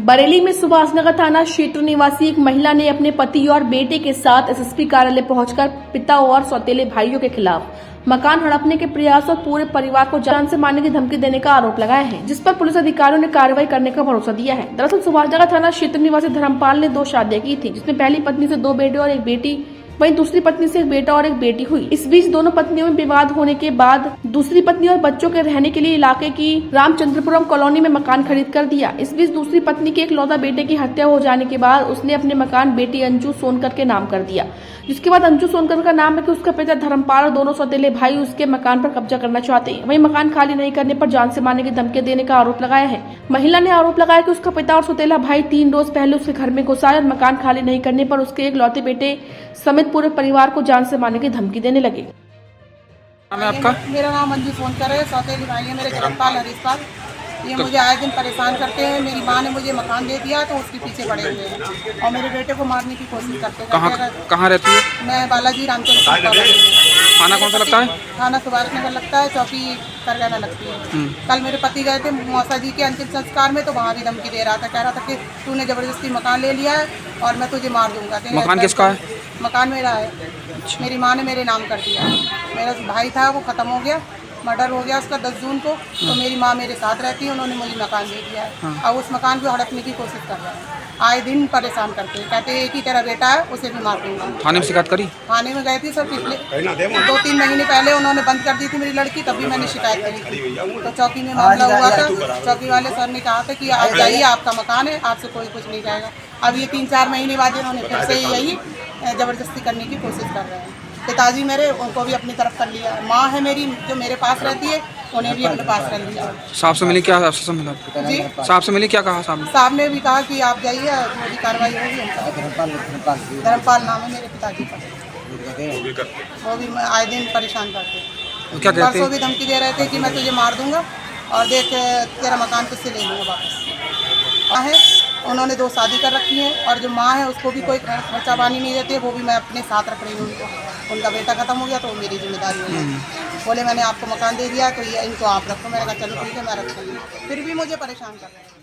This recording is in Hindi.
बरेली में सुभाषनगर थाना क्षेत्र निवासी एक महिला ने अपने पति और बेटे के साथ एसएसपी कार्यालय पहुंचकर पिता और सौतेले भाइयों के खिलाफ मकान हड़पने के प्रयास और पूरे परिवार को जान से मारने की धमकी देने का आरोप लगाया है, जिस पर पुलिस अधिकारियों ने कार्रवाई करने का भरोसा दिया है। दरअसल सुभाषनगर थाना क्षेत्र निवासी धर्मपाल ने 2 शादियां की थी, जिसमें पहली पत्नी से 2 बेटे और एक बेटी, वहीं दूसरी पत्नी से एक बेटा और एक बेटी हुई। इस बीच दोनों पत्नियों में विवाद होने के बाद दूसरी पत्नी और बच्चों के रहने के लिए इलाके की रामचंद्रपुरम कॉलोनी में मकान खरीद कर दिया। इस बीच दूसरी पत्नी के इकलौता बेटे की हत्या हो जाने के बाद उसने अपने मकान बेटी अंजू सोनकर के नाम कर दिया, जिसके बाद अंजू सोनकर का नाम है कि उसका पिता धर्मपाल और दोनों सौतेले भाई उसके मकान पर कब्जा करना चाहते हैं। वहीं मकान खाली नहीं करने पर जान से मारने की धमकी देने का आरोप लगाया है। महिला ने आरोप लगाया कि उसका पिता और सौतेला भाई 3 रोज पहले उसके घर में घुसा और मकान खाली नहीं करने पर उसके इकलौते बेटे समेत पूरे परिवार को जान से मारने की धमकी देने लगे। नाम है आपका? मेरा नाम अंजू सोनकर है। सौतेली भाई है मेरे धर्मपाल हरीशपाल। ये मुझे आए दिन परेशान करते हैं। मेरी माँ ने मुझे मकान दे दिया तो उसके पीछे पड़े हुए हैं और मेरे बेटे को मारने की कोशिश करते हैं। कहाँ रहती है? मैं बालाजी रामचंद्र। थाना कौन सा लगता है? थाना सुभाषनगर लगता है, चौकी करगाना लगती है। कल मेरे पति गए थे मौसा जी के अंतिम संस्कार में, तो वहाँ भी धमकी दे रहा था, कह रहा था कि तूने जबरदस्ती मकान ले लिया है और मैं तुझे मार दूंगा। मकान किसका है? मकान मेरा है। मेरी माँ ने मेरे नाम कर दिया। मेरा भाई था वो ख़त्म हो गया, मर्डर हो गया उसका 10 जून को। तो मेरी माँ मेरे साथ रहती है, उन्होंने मुझे मकान दे दिया है। अब उस मकान को हड़पने की कोशिश कर रहे हैं। आए दिन परेशान करते हैं, कहते हैं एक ही तेरा बेटा है, उसे भी मार दूंगा। थाने में शिकायत करी? थाने में गए थे सर, पिछले 2-3 महीने पहले उन्होंने बंद कर दी थी मेरी लड़की, तभी मैंने शिकायत करी थी। तो चौकी में मामला हुआ था। चौकी वाले सर ने कहा था कि आप जाइए, आपका मकान है, आपसे कोई कुछ नहीं जाएगा। अब ये 3-4 महीने बाद इन्होंने फिर से यही ज़बरदस्ती करने की कोशिश कर रहे हैं। पिताजी मेरे, उनको भी अपनी तरफ कर लिया। माँ है मेरी जो मेरे पास रहती है, उन्हें भी अपने पास कर लिया। साहब से मिली, क्या आश्वासन मिला? जी, साहब से मिली, क्या कहा साहब ने? साहब ने भी कहा कि आप जाइए, जो भी कार्रवाई होगी। धर्मपाल नाम है मेरे पिताजी का। वो भी आए दिन परेशान करते हैं। क्या कहते परसों भी धमकी दे रहे थे कि मैं तुझे मार दूंगा और देख तेरा मकान तुझसे ले लूँगा वापस। है उन्होंने 2 शादी कर रखी है और जो माँ है उसको भी कोई खर्चा पानी नहीं देती है, वो भी मैं अपने साथ रख रही हूँ उनको। उनका बेटा खत्म हो गया तो मेरी जिम्मेदारी है। बोले मैंने आपको मकान दे दिया तो ये इनको आप रखो। मैंने कहा चलो ठीक है, मैं रखूँगी। फिर भी मुझे परेशान कर रहे हैं।